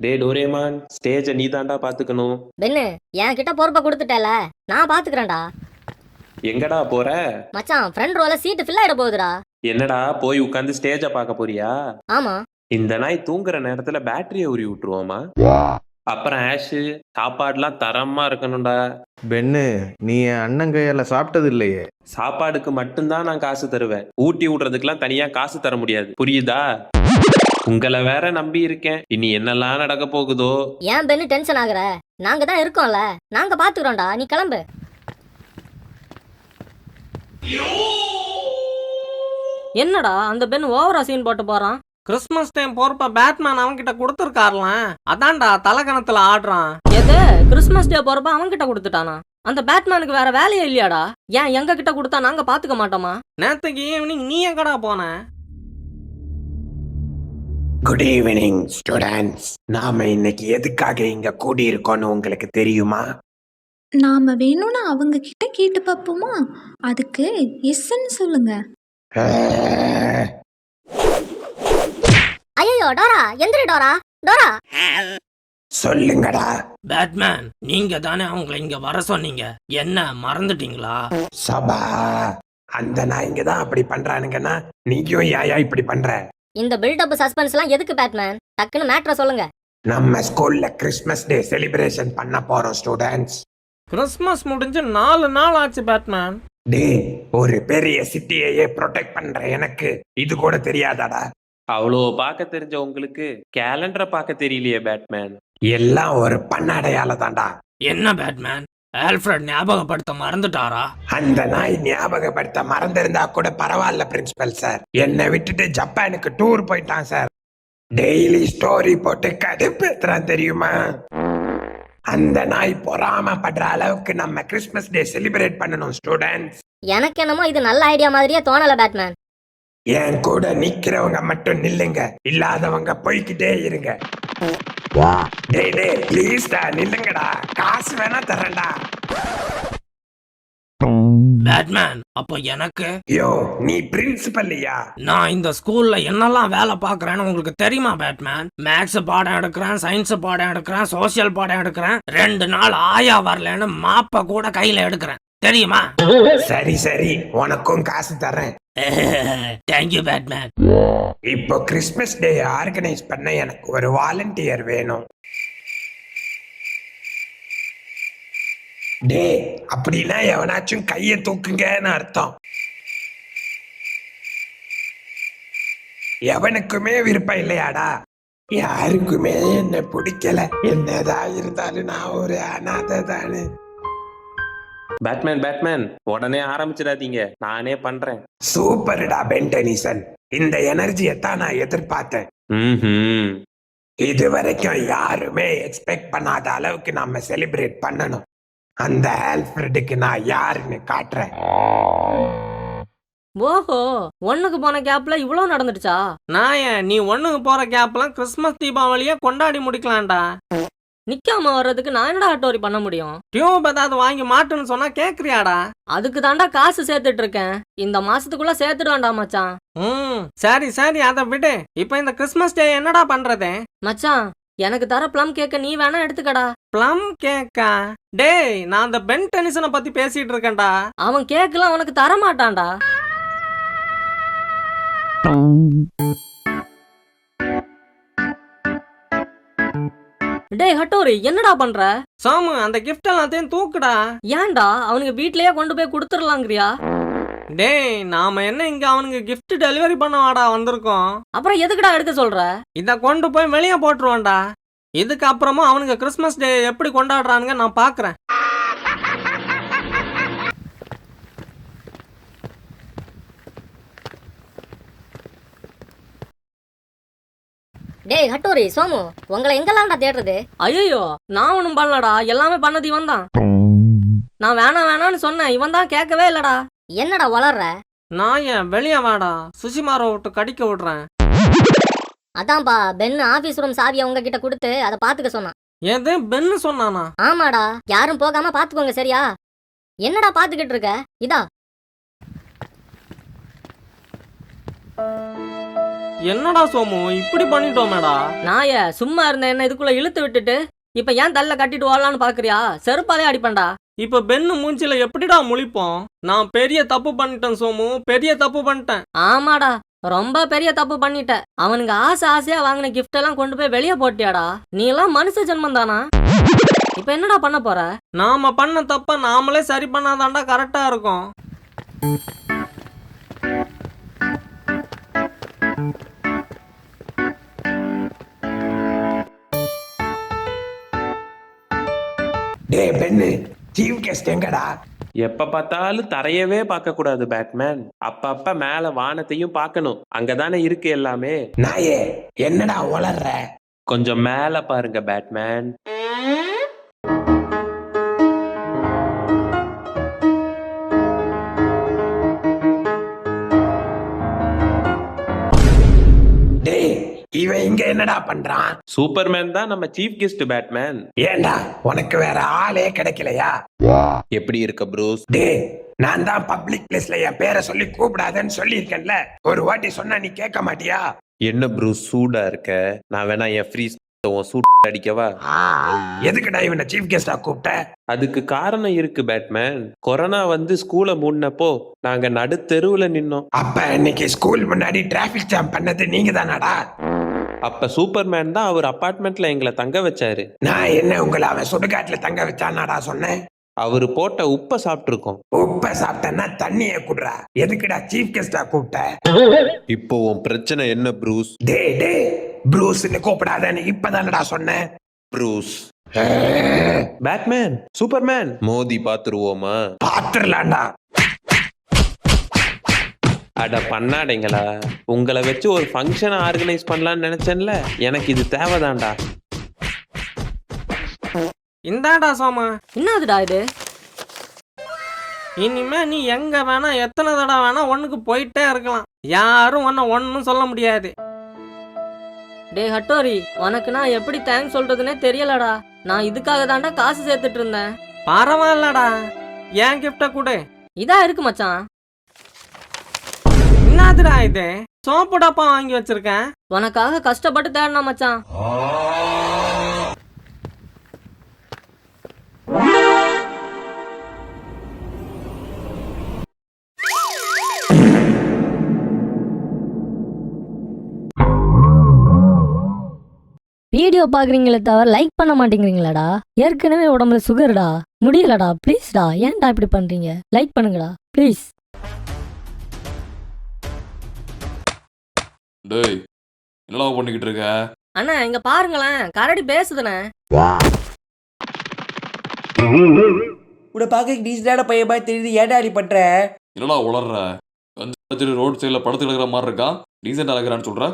டே Doraemon, ஸ்டேஜ நீ தாண்டா பாத்துக்கணும். பென்னு என் கிட்ட பொறுப்பை கொடுத்துட்டேல, நான் பாத்துக்கிறேன்டா. எங்கடா போற? மச்சான், ஃப்ரண்ட் ரோல சீட்டு ஃபில் ஆயிட போகுதுடா. என்னடா போய் உட்காந்து ஸ்டேஜ பார்க்க போறியா? ஆமா. இந்த நாய் தூங்குற நேரத்துல பேட்டரிய உரி விட்டுருவோமா? அப்புறம் ஆஷு, சாப்பாடுலாம் தரமா இருக்கணும்டா. பென்னு, நீ என் அண்ணன் கையால சாப்பிட்டது இல்லையே. சாப்பாடுக்கு மட்டும்தான் நான் காசு தருவேன். ஊட்டி விடுறதுக்கெல்லாம் தனியா காசு தர முடியாது, புரியுதா? உங்களை வேற நம்பி இருக்கேன். இனி என்னெல்லாம் நடக்க போகுதோ. ஏன் பென்னு டென்ஷன் ஆகுற? நாங்க தான் இருக்கோம்ல, நாங்க பாத்துக்கிறோம்டா, நீ கிளம்பு. என்னடா அந்த பென் ஓவரா சீன் போட்டு போறான்? கிறிஸ்மஸ் டைம் போறப்ப பேட்மேன் அவன்கிட்ட கொடுத்துருக்காருலாம், அதான்டா தலகணத்துல ஆடுறான். எது கிறிஸ்மஸ் டே போறப்ப அவன்கிட்ட கொடுத்துட்டானா? அந்த பேட்மேனுக்கு வேற வேலையே இல்லையாடா? ஏன் எங்க கிட்ட கொடுத்தா நாங்க பாத்துக்க மாட்டோமா? நேத்துக்கு ஈவினிங் நீ எங்கடா போன? Good evening students. நாம இன்னைக்கு எதுக்காக இங்க கூடி இருக்கோம்னு உங்களுக்கு தெரியுமா? நாம வேணும்னா அவங்க கிட்ட கேட்டு பார்ப்போமா? அதுக்கு எஸ்ன்னு சொல்லுங்க. ஐயோ டோரா, எந்திரி டோரா. டோரா சொல்லுங்கடா. பேட்மேன், நீங்க தானே அவங்களை இங்க வர சொன்னீங்க, என்ன மறந்துட்டீங்களா? சபா, அந்த நாய்ங்க தான் அப்படி பண்றானுங்கன்னா நீயும் ஏயா இப்படி பண்ற? இந்த பில்டப் சஸ்பென்ஸ்லாம் எதுக்கு பேட்மேன்? டக்குன்னு மேட்ரை சொல்லுங்க. நம்ம ஸ்கூல்ல கிறிஸ்மஸ் டே செலிப்ரேஷன் பண்ண போறோம் ஸ்டூடெண்ட்ஸ். கிறிஸ்மஸ் முடிஞ்சு 4 நாள் ஆச்சு பேட்மேன். டே, ஒரு பெரிய சிட்டியையே ப்ரொடெக்ட் பண்ற எனக்கு இது கூட தெரியாதாடா? அவ்வளோ பார்க்க தெரிஞ்ச உங்களுக்கு கேலண்டரை பார்க்க தெரியலையே பேட்மேன். எல்லாம் ஒரு பண்ணடையால தான்டா. என்ன பேட்மேன், ஆல்ஃபிரட் ஞாபகப்படுத்த மறந்துட்டாரா? அந்த நாய் ஞாபகப்படுத்த மறந்திருந்தா கூட பரவாயில்ல பிரின்சிபல் சார். என்னை விட்டுட்டு ஜப்பானுக்கு டூர் போயிட்டான் சார். டெய்லி ஸ்டோரி போட்டு கடுப்பேத்துறான் தெரியுமா? அந்த நாய் பொறாமப்படுற அளவுக்கு நம்ம கிறிஸ்மஸ் டே செலிப்ரேட் பண்ணணும் ஸ்டூடெண்ட்ஸ். எனக்கு என்னமோ இது நல்ல ஐடியா மாதிரியே தோணல பேட்மேன். என் கூட நிக்கிறவங்க மட்டும் நில்லுங்க, இல்லாதவங்க போய்கிட்டே இருங்க. டேய் டேய் ப்ளீஸ்டா நில்லுங்கடா, காசு வேணா தரேன்டா. பேட்மேன், அப்போ எனக்கு? யோ, நீ பிரின்சிபல்லையா? நான் இந்த ஸ்கூல்ல என்னெல்லாம் வேலை பாக்குறேன்னு உங்களுக்கு தெரியுமா பேட்மேன்? மேக்ஸ் பாடம் எடுக்கிறேன், சயின்ஸ் பாடம் எடுக்கிறேன், சோசியல் பாடம் எடுக்கிறேன். 2 நாள் ஆயா வரலன்னு மாப்ப கூட கையில எடுக்கிறேன், தெரியுமா? சரி சரி, உனக்கும் காசு தரேன். Thank you Batman. இப்போ கிறிஸ்மஸ் டே ஆர்கனைஸ் பண்ண எனக்கு ஒரு வாலண்டியர் வேணும். டே, அப்படின்னா எவனாச்சும் கைய தூக்குங்கன்னு அர்த்தம். எவனுக்குமே விருப்பம் இல்லையாடா? யாருக்குமே என்ன பிடிக்கல. என்னதான் இருந்தாலும் நான் ஒரு அனாதை தானே. பேட்மேன் பேட்மேன், உடனே ஆரம்பிச்சிடாதீங்க, நானே பண்றேன். சூப்பர்டா பென்டனிசன், இந்த எனர்ஜியை தான் நான் எதிர்பார்த்தேன். இது வரைக்கும் யாருமே எக்ஸ்பெக்ட் பண்ணாத அளவுக்கு நம்ம செலிப்ரேட் பண்ணணும். அந்த ஆல்ஃபிரடுக்கு நான் யாருன்னு காட்டுறேன். ஓஹோ, ஒண்ணுக்கு போன கேப்ல இவ்வளவு நடந்துடுச்சா? நீ ஒண்ணுக்கு போற கேப்லாம் கிறிஸ்மஸ் தீபாவளியே கொண்டாடி முடிக்கலாம்டா. நிக்காம வர்றதுக்கு நான் என்னடா ஆட்டோரி பண்ண முடியும்? டியூப் ஏதாவது வாங்கி மாட்டுன்னு சொன்னா கேக்குறியாடா? அதுக்கு தாண்டா காசு சேர்த்துட்டு இருக்கேன், இந்த மாசத்துக்குள்ள சேர்த்துடுவான்டா மச்சான். சரி சரி, அதை விடு. இப்ப இந்த கிறிஸ்மஸ் டே என்னடா பண்றது? மச்சான், எனக்கு தர ப்ளம் கேக்க நீ வேணா எடுத்துக்கடா. ப்ளம் கேக்கா? டேய், நான் அந்த பென் டெனிசனை பத்தி பேசிட்டு இருக்கேன்டா. அவன் கேக்கெல்லாம் உனக்கு தர மாட்டான்டா. டேய் ஹட்டோரி, என்னடா பண்ற? சாமு, அந்த கிஃப்ட் எல்லாத்தையும் தூக்குடா. ஏன்டா, அவனுக்கு வீட்லயே கொண்டு போய் கொடுத்துடலாங்கிறியா? டேய், நாம என்ன இங்க அவனுக்கு கிஃப்ட் டெலிவரி பண்ண வாடா வந்திருக்கோம். அப்புறம் எதுக்குடா எடுக்க சொல்ற? இத கொண்டு போய் வெளியே போட்டுருவான்டா. இதுக்கு அப்புறமா அவனுக்கு கிறிஸ்மஸ் டே எப்படி கொண்டாடுறானுங்க நான் பாக்குறேன். டேய் ஹட்டோரி, சோமு, உங்களை எங்கெல்லாம்டா தேடுறது? ஐயோ, நான் ஒண்ணும் பண்ணலடா, எல்லாமே பண்ணது இவன் தான். நான் வேணான்னு சொன்னேன், இவன் தான் கேட்கவே இல்லடா. என்னடா வளர்ற? நான் ஏன் வெளியே வாடா, சுசிமாரை விட்டு கடிக்க விடுறேன். அதான்பா, பென் ஆபீஸ் ரூம் சாவியை உங்ககிட்ட கொடுத்து அதை பாத்துக்க சொன்னான். எது பென்னு சொன்னானா? ஆமாடா, யாரும் போகாம பாத்துக்கோங்க, சரியா? என்னடா பாத்துக்கிட்டு இருக்க? இதா. என்னடா சோமு இப்படி பண்ணிட்டோமேடா. நாய சும்மா இருந்த என்ன இதுக்குள்ள இழுத்து விட்டுட்டு இப்ப ஏன் தள்ள கட்டிட்டு ஓடலான்னு பாக்குறியா? செருப்பாலே அடிப்பண்டா. இப்ப பென்னு மூஞ்சில எப்படிடா முழிப்போம்? நான் பெரிய தப்பு பண்ணிட்டேன் சோமு, பெரிய தப்பு பண்ணிட்டேன். ஆமாடா, ரொம்ப பெரிய தப்பு பண்ணிட்ட. அவனுங்க ஆசையா வாங்கின கிஃப்ட் எல்லாம் கொண்டு போய் வெளியே போட்டியாடா. நீ எல்லாம் மனுஷ ஜென்மம் தானா? இப்ப என்னடா பண்ண போற? நாம பண்ண தப்ப நாமளே சரி பண்ணாதான்டா கரெக்டா இருக்கும். டேய் பென்னு, சீஃப் கெஸ்ட் எங்கடா? எப்ப பார்த்தாலும் தரையவே பார்க்க கூடாது பேட்மேன். அப்பப்ப மேல வானத்தையும் பார்க்கணும். அங்கதானே இருக்கு எல்லாமே. நாயே என்னடா உளர்ற? கொஞ்சம் மேல பாருங்க பேட்மேன். டேய் இவன் இங்க என்னடா பண்றான்? சூப்பர்மேன் தான் நம்ம சீஃப் கெஸ்ட் பேட்மேன். ஏண்டா உனக்கு வேற ஆளே கிடைக்கலையா? எப்படி இருக்க ப்ரூஸ்? டேய் நான் தான் பப்ளிக் பிளேஸ்ல என் பேரை சொல்லி கூப்பிடாதேன்னு சொல்லியிருக்கேன்ல. ஒரு வாட்டி சொன்னா நீ கேட்க மாட்டியா? என்ன ப்ரூஸ் சூடா இருக்க? நான் வேணா என் ஃப்ரீஸ் சூட் அடிக்கவா? எதுக்குடா இவனை சீஃப் கெஸ்டா கூப்பிட்ட? அதுக்கு காரணம் இருக்கு பேட்மேன். கொரோனா வந்து ஸ்கூலை மூடினப்போ நாங்க நடு தெருவுல நின்னோம். அப்ப இன்னைக்கு ஸ்கூல் முன்னாடி டிராபிக் ஜாம் பண்ணது நீங்க தானாடா? அப்ப சூப்பர்மேன் தான் அவர் அபார்ட்மெண்ட்ல எங்களை தங்க வச்சாரு. நான் என்ன உங்களை அவன் சுடுகாட்டுல தங்க வச்சானாடா சொன்னேன்? அவரு போட்ட உப்பை சாப்பிட்டுருக்கோம். உப்ப சாப்பிட்டேன்னா தண்ணிய குடுறா. எதுக்குடா சீஃப் கெஸ்டா கூப்பிட்ட? இப்போ உன் பிரச்சனை என்ன ப்ரூஸ்? டே ப்ரூஸ்ன்னு கூப்பிடாதேன்னு இப்பதானடா சொன்னேன். ப்ரூஸ் பேட்மேன் சூப்பர்மேன் மோதி பாத்துருவோமா? பாத்துரலாம்டா. அட பண்ணாடைங்களா, உங்களை வச்சு ஒரு ஃபங்க்ஷன் ஆர்கனைஸ் பண்ணலாம்னு நினைச்சேன்ல. எனக்கு இது தேவைதான்டா. இந்தாடா சோமா. என்னதுடா இது? இனிமே நீ எங்க வேணா எத்தனை தடவை வேணா ஒண்ணுக்கு போயிட்டே இருக்கலாம். யாரும் ஒன்ன ஒன்னும் சொல்ல முடியாது. டே ஹட்டோரி, உனக்கு நான் எப்படி தேங்க்ஸ் சொல்றதுன்னே தெரியலடா. நான் இதுக்காக தான்டா காசு சேர்த்துட்டு இருந்தேன். பரவாயில்லடா, ஏன் கிஃப்ட கூட இதா இருக்கு மச்சான். என்னதுடா இது? சோப்பு டப்பா வாங்கி வச்சிருக்கேன். உனக்காக கஷ்டப்பட்டு தேடினா மச்சான். வீடியோ பாக்குறீங்களே தவிர லைக் பண்ண மாட்டேங்கிறீங்களாடா? ஏற்கனவே உடம்புல சுகர்டா, முடியலடா. ப்ளீஸ்டா, ஏன்டா இப்படி பண்றீங்க? லைக் பண்ணுங்கடா ப்ளீஸ். டேய் என்னடா பண்ணிக்கிட்டு இருக்க? அண்ணா இங்க பாருங்களேன், கரடி பேசுதுண்ணே. உட பார்க்க டீசெண்டான பையன் மாதிரி தெரியுது. ஏன்டா அடி பண்ற? என்னடா உளர்ற? ரோட் சைடில் படுத்து கிடக்கிற மாதிரி இருக்கா, டீசெண்டாக இருக்கிறான்னு சொல்ற?